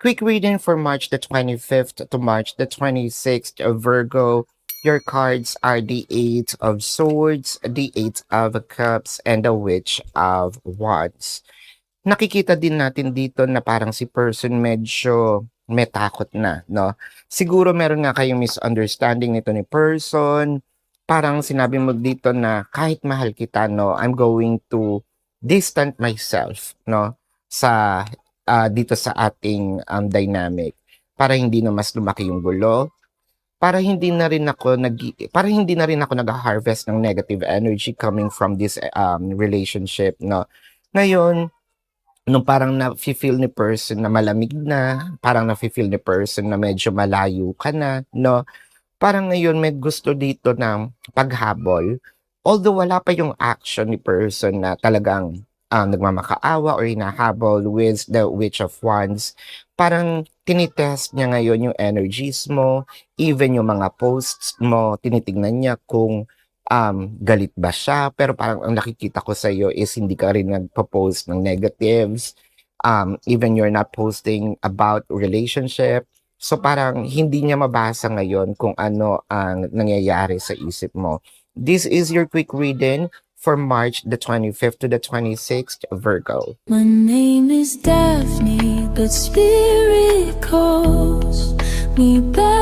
Quick reading for March the 25th to March the 26th of Virgo. Your cards are the Eight of Swords, the Eight of Cups, and the Witch of Wands. Nakikita din natin dito na parang si person medyo may takot na, no? Siguro meron nga kayong misunderstanding nito ni person. Parang sinabi mo dito na kahit mahal kita, no, I'm going to distant myself, no, sa dito sa ating dynamic para hindi na mas lumaki yung gulo, para hindi na rin ako nag-harvest ng negative energy coming from this relationship, no. Ngayon, nung parang nafi-feel ni person na malamig na, parang nafi-feel ni person na medyo malayo ka na, no? Parang ngayon may gusto dito ng paghabol. Although wala pa yung action ni person na talagang nagmamakaawa or hinahabol with the Witch of Wands, parang tinitest niya ngayon yung energies mo, even yung mga posts mo, tinitignan niya kung galit ba siya, pero parang ang nakikita ko sa'yo is hindi ka rin nagpo-post ng negatives, even you're not posting about relationship. So parang hindi niya mabasa ngayon kung ano ang nangyayari sa isip mo. This is your quick reading for March the 25th to the 26th, Virgo. My name is Daphne, but spirit calls me back.